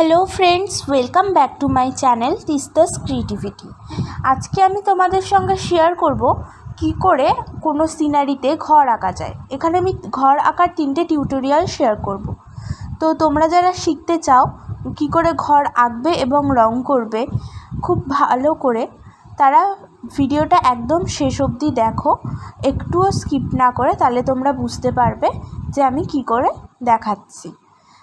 Hello friends, welcome back to my channel Tista's creativity. আজকে আমি তোমাদের সঙ্গে শেয়ার করব কি করে কোনো সিনারিতে ঘর আঁকা যায়। এখানে আমি ঘর আঁকার 3টে টিউটোরিয়াল শেয়ার করব। তো তোমরা যারা শিখতে চাও কি করে ঘর আঁকবে এবং রং করবে খুব ভালো করে, তারা ভিডিওটা একদম শেষ অবধি দেখো, একটুও স্কিপ না করে, তাহলে তোমরা বুঝতে পারবে যে আমি কি করে দেখাচ্ছি।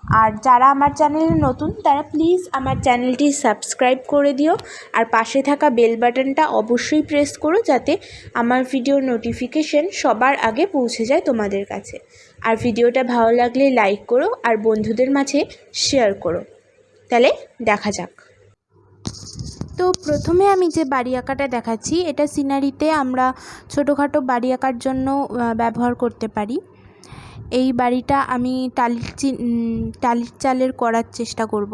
আর যারা আমার চ্যানেলে নতুন তারা প্লিজ আমার চ্যানেলটি সাবস্ক্রাইব করে দিও, আর পাশে থাকা বেল বাটনটা অবশ্যই প্রেস করো যাতে আমার ভিডিওর নোটিফিকেশন সবার আগে পৌঁছে যায় তোমাদের কাছে। আর ভিডিওটা ভালো লাগলে লাইক করো আর বন্ধুদের মাঝে শেয়ার করো। তাহলে দেখা যাক। তো প্রথমে আমি যে বাড়ি আঁকাটা দেখাচ্ছি, এটা সিনারিতে আমরা ছোটোখাটো বাড়ি আঁকার জন্য ব্যবহার করতে পারি। এই বাড়িটা আমি টালির চালের করার চেষ্টা করব।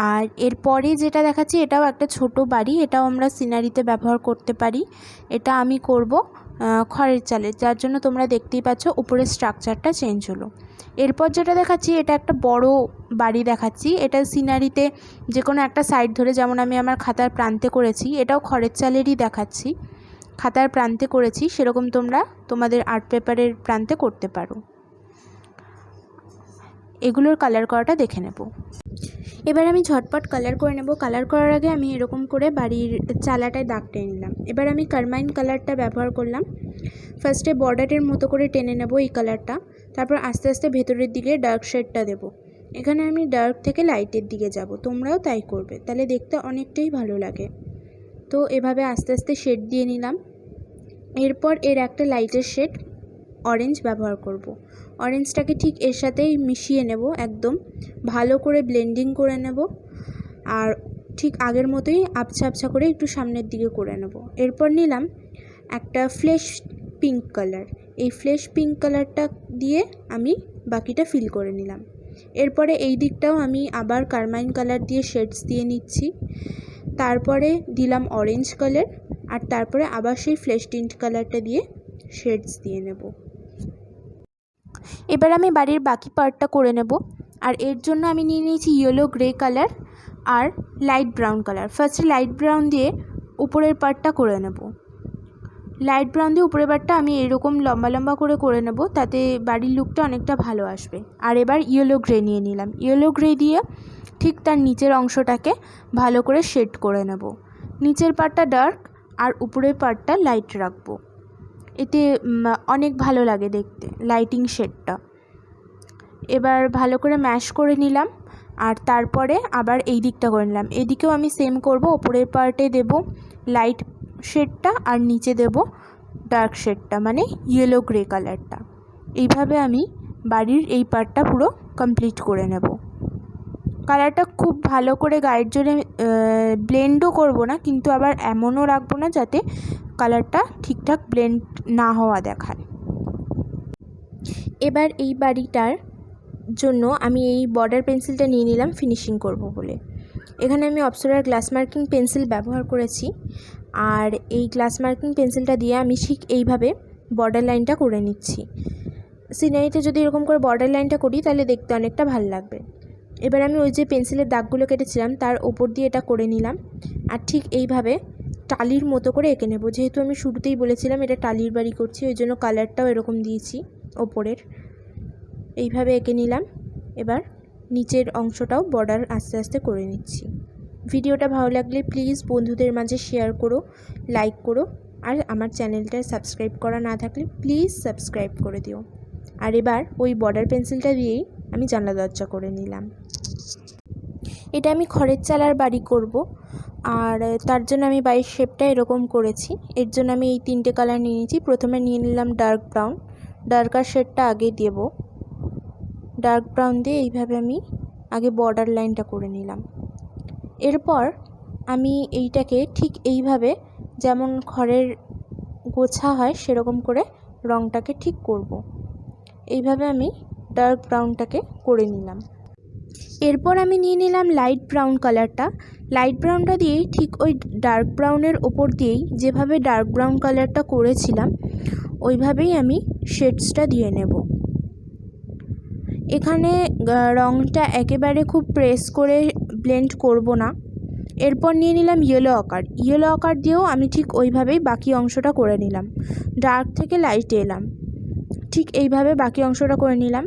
আর এরপরে যেটা দেখাচ্ছি এটাও একটা ছোট বাড়ি, এটাও আমরা সিনারিতে ব্যবহার করতে পারি। এটা আমি করব খড়ের চালের, যার জন্য তোমরা দেখতেই পাচ্ছ উপরের স্ট্রাকচারটা চেঞ্জ হলো। এরপর যেটা দেখাচ্ছি এটা একটা বড় বাড়ি দেখাচ্ছি। এটা সিনারিতে যে কোনো একটা সাইড ধরে, যেমন আমি আমার খাতার প্রান্তে করেছি, এটাও খড়ের চালেরই দেখাচ্ছি। খাতার প্রান্তে করেছি, সেরকম তোমরা তোমাদের আর্ট পেপারের প্রান্তে করতে পারো। এগুলোর কালার করাটা দেখে নেব। এবার আমি ঝটপট কালার করে নেব। কালার করার আগে আমি এরকম করে বাড়ির চালাটায় দাগ টেনে নিলাম। এবার আমি কারমাইন কালারটা ব্যবহার করলাম। ফার্স্টে বর্ডারের মতো করে টেনে নেব এই কালারটা, তারপর আস্তে আস্তে ভেতরের দিকে ডার্ক শেডটা দেব। এখানে আমি ডার্ক থেকে লাইটের দিকে যাব, তোমরাও তাই করবে, তাহলে দেখতে অনেকটাই ভালো লাগে। তো এভাবে আস্তে আস্তে শেড দিয়ে নিলাম। এরপর এর একটা লাইটের শেড অরেঞ্জ ব্যবহার করব। অরেঞ্জটাকে ঠিক এর সাথেই মিশিয়ে নেব, একদম ভালো করে ব্লেন্ডিং করে নেব। আর ঠিক আগের মতোই আবছা আবছা করে একটু সামনের দিকে করে নেব। এরপর নিলাম একটা ফ্লেশ পিঙ্ক কালার। এই ফ্লেশ পিঙ্ক কালারটা দিয়ে আমি বাকিটা ফিল করে নিলাম। এরপরে এই দিকটাও আমি আবার কারমাইন কালার দিয়ে শেডস দিয়ে নিচ্ছি। তারপরে দিলাম অরেঞ্জ কালার, আর তারপরে আবার সেই ফ্লেশ টিন্ট কালারটা দিয়ে শেডস দিয়ে নেব। এবার আমি বাড়ির বাকি পার্টটা করে নেব। আর এর জন্য আমি নিয়ে নিয়েছি ইয়েলো গ্রে কালার আর লাইট ব্রাউন কালার। ফার্স্টে লাইট ব্রাউন দিয়ে উপরের পার্টটা করে নেব। লাইট ব্রাউন দিয়ে উপরের পার্টটা আমি এরকম লম্বা লম্বা করে নেব, তাতে বাড়ির লুকটা অনেকটা ভালো আসবে। আর এবার ইয়েলো গ্রে নিয়ে নিলাম। ইয়েলো গ্রে দিয়ে ঠিক তার নিচের অংশটাকে ভালো করে শেড করে নেব। নিচের পার্টটা ডার্ক আর উপরের পার্টটা লাইট রাখবো, এতে অনেক ভালো লাগে দেখতে লাইটিং শেডটা। এবার ভালো করে ম্যাশ করে নিলাম, আর তারপরে আবার এই দিকটা করে নিলাম। এদিকেও আমি সেম করব, ওপরের পার্টে দেব লাইট শেডটা আর নিচে দেব ডার্ক শেডটা, মানে ইয়েলো গ্রে কালারটা। এইভাবে আমি বাড়ির এই পার্টটা পুরো কমপ্লিট করে নেব। কালারটা খুব ভালো করে গায়ের জোরে ব্লেন্ডও করব না, কিন্তু আবার এমনও রাখবো না যাতে কালারটা ঠিকঠাক ব্লেন্ড না হওয়া দেখায়। এবার এই বাড়িটার জন্য আমি এই বর্ডার পেন্সিলটা নিয়ে নিলাম ফিনিশিং করব বলে। এখানে আমি অপ্সরার গ্লাস মার্কিং পেন্সিল ব্যবহার করেছি, আর এই গ্লাস মার্কিং পেন্সিলটা দিয়ে আমি ঠিক এইভাবে বর্ডার লাইনটা করে নিচ্ছি। সিনারিতে যদি এরকম করে বর্ডার লাইনটা করি তাহলে দেখতে অনেকটা ভালো লাগবে। এবার আমি ওই যে পেন্সিলের দাগগুলো কেটেছিলাম তার ওপর দিয়ে এটা করে নিলাম, আর ঠিক এইভাবে টালির মতো করে এঁকে নেব। যেহেতু আমি শুরুতেই বলেছিলাম এটা টালির বাড়ি করছি, ওই জন্য কালারটাও এরকম দিয়েছি ওপরের। এইভাবে এঁকে নিলাম। এবার নিচের অংশটাও বর্ডার আস্তে আস্তে করে নিচ্ছি। ভিডিওটা ভালো লাগলে প্লিজ বন্ধুদের মাঝে শেয়ার করো, লাইক করো, আর আমার চ্যানেলটা সাবস্ক্রাইব করা না থাকলে প্লিজ সাবস্ক্রাইব করে দিও। আর এবার ওই বর্ডার পেন্সিলটা দিয়েই আমি জানলা দরজা করে নিলাম। এটা আমি খড়ের চালার বাড়ি করব, আর তার জন্য আমি বাড়ির শেপটা এরকম করেছি। এর জন্য আমি এই 3টে কালার নিয়ে নিয়েছি। প্রথমে নিয়ে নিলাম ডার্ক ব্রাউন, ডার্কার শেডটা আগে দেব। ডার্ক ব্রাউন দিয়ে এইভাবে আমি আগে বর্ডার লাইনটা করে নিলাম। এরপর আমি এইটাকে ঠিক এইভাবে যেমন খড়ের গোছা হয় সেরকম করে রঙটাকে ঠিক করব। এইভাবে আমি ডার্ক ব্রাউনটাকে করে নিলাম। এরপর আমি নিয়ে নিলাম লাইট ব্রাউন কালারটা। লাইট ব্রাউনটা দিয়েই ঠিক ওই ডার্ক ব্রাউনের ওপর দিয়েই যেভাবে ডার্ক ব্রাউন কালারটা করেছিলাম ওইভাবেই আমি শেডসটা দিয়ে নেব। এখানে রঙটা একেবারে খুব প্রেস করে ব্লেন্ড করব না। এরপর নিয়ে নিলাম ইয়েলো আকার। ইয়েলো আকার দিয়েও আমি ঠিক ওইভাবেই বাকি অংশটা করে নিলাম। ডার্ক থেকে লাইটে এলাম, ঠিক এইভাবে বাকি অংশটা করে নিলাম।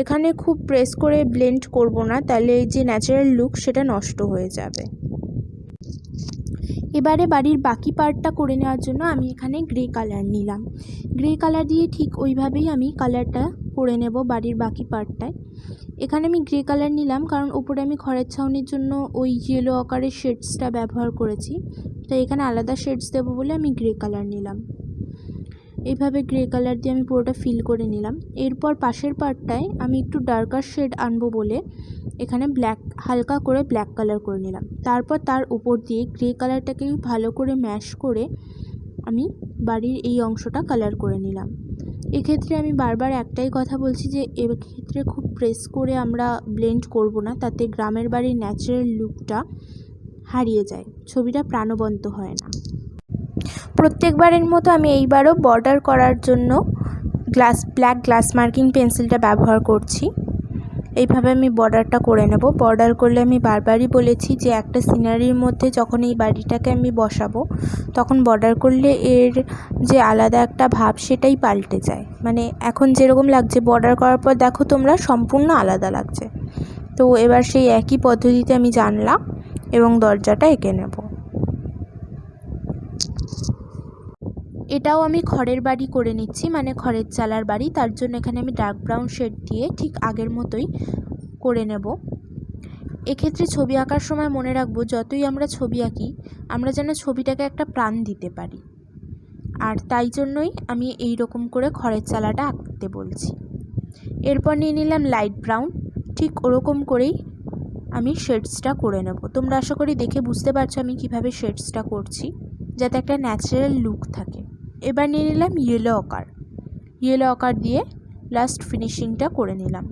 এখানে খুব প্রেস করে ব্লেন্ড করব না, তাহলে এই যে ন্যাচারাল লুক সেটা নষ্ট হয়ে যাবে। এবারে বাড়ির বাকি পার্টটা করে নেওয়ার জন্য আমি এখানে গ্রে কালার নিলাম। গ্রে কালার দিয়ে ঠিক ওইভাবেই আমি কালারটা করে নেব বাড়ির বাকি পার্টটায়। এখানে আমি গ্রে কালার নিলাম কারণ উপরে আমি খড়ের ছাউনির জন্য ওই ইয়েলো আকারের শেডসটা ব্যবহার করেছি, তাই এখানে আলাদা শেডস দেবো বলে আমি গ্রে কালার নিলাম। এইভাবে গ্রে কালার দিয়ে আমি পুরোটা ফিল করে নিলাম। এরপর পাশের পার্টটায় আমি একটু ডার্কার শেড আনবো বলে এখানে ব্ল্যাক, হালকা করে ব্ল্যাক কালার করে নিলাম। তারপর তার উপর দিয়ে গ্রে কালারটাকে ভালো করে ম্যাশ করে আমি বাড়ির এই অংশটা কালার করে নিলাম। এক্ষেত্রে আমি বারবার একটাই কথা বলছি যে এক্ষেত্রে খুব প্রেস করে আমরা ব্লেন্ড করব না, তাতে গ্রামের বাড়ির ন্যাচারাল লুকটা হারিয়ে যায়, ছবিটা প্রাণবন্ত হয় না। প্রত্যেকবারের মতো আমি এইবারও বর্ডার করার জন্য ব্ল্যাক গ্লাস মার্কিং পেন্সিলটা ব্যবহার করছি। এইভাবে আমি বর্ডারটা করে নেব। বর্ডার করলে আমি বারবারই বলেছি যে একটা সিনারির মধ্যে যখন এই বাড়িটাকে আমি বসাবো তখন বর্ডার করলে এর যে আলাদা একটা ভাব সেটাই পাল্টে যায়। মানে এখন যেরকম লাগছে বর্ডার করার পর দেখো তোমরা সম্পূর্ণ আলাদা লাগছে। তো এবার সেই একই পদ্ধতিতে আমি জানলা এবং দরজাটা এঁকে নেব। এটাও আমি খড়ের বাড়ি করে নিচ্ছি, মানে খড়ের চালার বাড়ি। তার জন্য এখানে আমি ডার্ক ব্রাউন শেড দিয়ে ঠিক আগের মতোই করে নেব। এক্ষেত্রে ছবি আঁকার সময় মনে রাখবো যতই আমরা ছবি আঁকি আমরা যেন ছবিটাকে একটা প্রাণ দিতে পারি, আর তাই জন্যই আমি এই রকম করে খড়ের চালাটা আঁকতে বলছি। এরপর নিয়ে নিলাম লাইট ব্রাউন, ঠিক ওরকম করেই আমি শেডসটা করে নেব। তোমরা আশা করি দেখে বুঝতে পারছো আমি কিভাবে শেডসটা করছি, যাতে একটা ন্যাচারাল লুক থাকে। এবার নিয়ে নিলাম ইয়েলো আকার। ইয়েলো আকার দিয়ে লাস্ট ফিনিশিংটা করে নিলাম।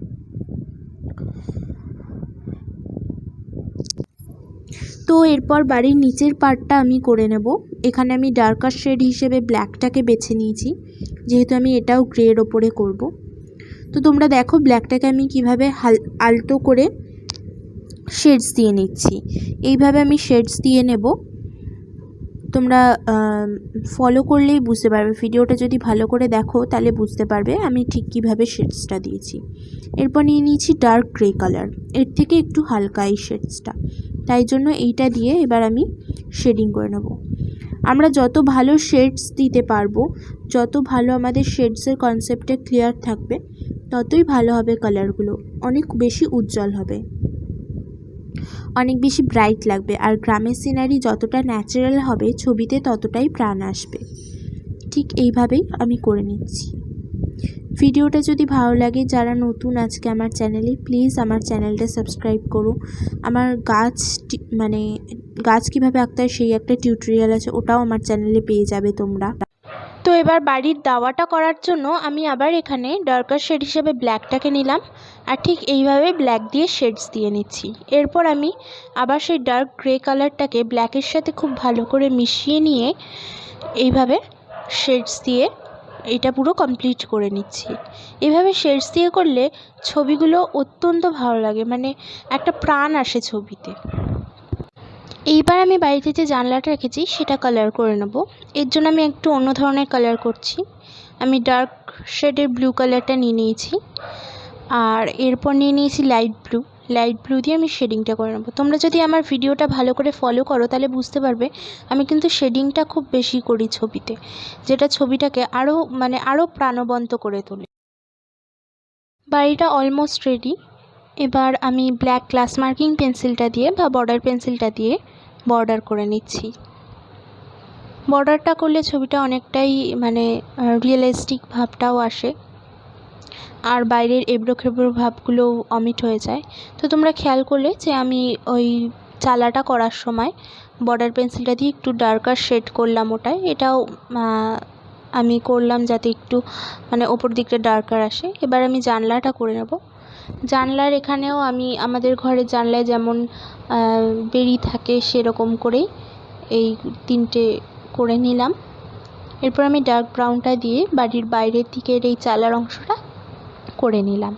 তো এরপর বাড়ির নিচের পার্টটা আমি করে নেব। এখানে আমি ডার্কার শেড হিসেবে ব্ল্যাকটাকে বেছে নিয়েছি, যেহেতু আমি এটাও গ্রের ওপরে করব। তো তোমরা দেখো ব্ল্যাকটাকে আমি কিভাবে আলতো করে শেডস দিয়ে নিচ্ছি। এইভাবে আমি শেডস দিয়ে নেব। তোমরা ফলো করলেই বুঝতে পারবে, ভিডিওটা যদি ভালো করে দেখো তাহলে বুঝতে পারবে আমি ঠিক কীভাবে শেডসটা দিয়েছি। এরপর নিয়ে নিয়েছি ডার্ক গ্রে কালার, এর থেকে একটু হালকা এই শেডসটা, তাই জন্য এইটা দিয়ে এবার আমি শেডিং করে নেব। আমরা যত ভালো শেডস দিতে পারবো, যত ভালো আমাদের শেডসের কনসেপ্টে ক্লিয়ার থাকবে, ততই ভালো হবে কালারগুলো, অনেক বেশি উজ্জ্বল হবে, অনেক বেশি ব্রাইট লাগবে। আর গ্রামের সিনারি যতটা ন্যাচারাল হবে ছবিতে ততটাই প্রাণ আসবে। ঠিক এইভাবেই আমি করে নিচ্ছি। ভিডিওটা যদি ভালো লাগে, যারা নতুন আজকে আমার চ্যানেলে, প্লিজ আমার চ্যানেলটা সাবস্ক্রাইব করো। আমার গাছ কীভাবে আঁকতে হয় সেই একটা টিউটোরিয়াল আছে, ওটাও আমার চ্যানেলে পেয়ে যাবে তোমরা। তো এবার বাড়ির দাওয়াটা করার জন্য আমি আবার এখানে ডার্কার শেড হিসেবে ব্ল্যাকটাকে নিলাম, আর ঠিক এইভাবে ব্ল্যাক দিয়ে শেডস দিয়ে নিচ্ছি। এরপর আমি আবার সেই ডার্ক গ্রে কালারটাকে ব্ল্যাকের সাথে খুব ভালো করে মিশিয়ে নিয়ে এইভাবে শেডস দিয়ে এটা পুরো কমপ্লিট করে নিচ্ছি। এভাবে শেডস দিয়ে করলে ছবিগুলো অত্যন্ত ভালো লাগে, মানে একটা প্রাণ আসে ছবিতে। এইবার আমি বাড়িতে যে জানলাটা রেখেছি সেটা কালার করে নেব। এর জন্য আমি একটু অন্য ধরনের কালার করছি। আমি ডার্ক শেডের ব্লু কালারটা নিয়ে নিয়েছি, আর এরপর নিয়ে নিয়েছি লাইট ব্লু দিয়ে আমি শেডিংটা করে নেব। তোমরা যদি আমার ভিডিওটা ভালো করে ফলো করো তাহলে বুঝতে পারবে আমি কিন্তু শেডিংটা খুব বেশি করি ছবিতে, যেটা ছবিটাকে আরও প্রাণবন্ত করে তোলে। বাড়িটা অলমোস্ট রেডি। এবার আমি ব্ল্যাক গ্লাস মার্কিং পেন্সিলটা দিয়ে বা বর্ডার পেন্সিলটা দিয়ে বর্ডার করে নিচ্ছি। বর্ডারটা করলে ছবিটা অনেকটাই রিয়েলিস্টিক ভাবটাও আসে, আর বাইরের এবড়ো খেবড়ো ভাবগুলো অমিট হয়ে যায়। তো তোমরা খেয়াল করলে যে আমি ওই চালাটা করার সময় বর্ডার পেন্সিলটা দিয়ে একটু ডার্কার শেড করলাম ওটায়, এটাও আমি করলাম যাতে একটু ওপর দিকটা ডার্কার আসে। এবার আমি জানলাটা করে নেব। জানলার এখানেও আমি আমাদের ঘরের জানলায় যেমন বেরি থাকে সেরকম করেই এই তিনটে করে নিলাম। এরপর আমি ডার্ক ব্রাউনটা দিয়ে বাড়ির বাইরের দিকের এই চালার অংশটা করে নিলাম।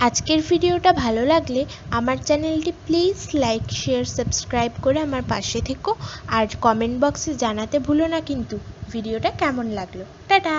আজকের ভিডিওটা ভালো লাগলে আমার চ্যানেলটি প্লিজ লাইক শেয়ার সাবস্ক্রাইব করে আমার পাশে থেকো, আর কমেন্ট বক্সে জানাতে ভুলো না কিন্তু ভিডিওটা কেমন লাগলো। টাটা।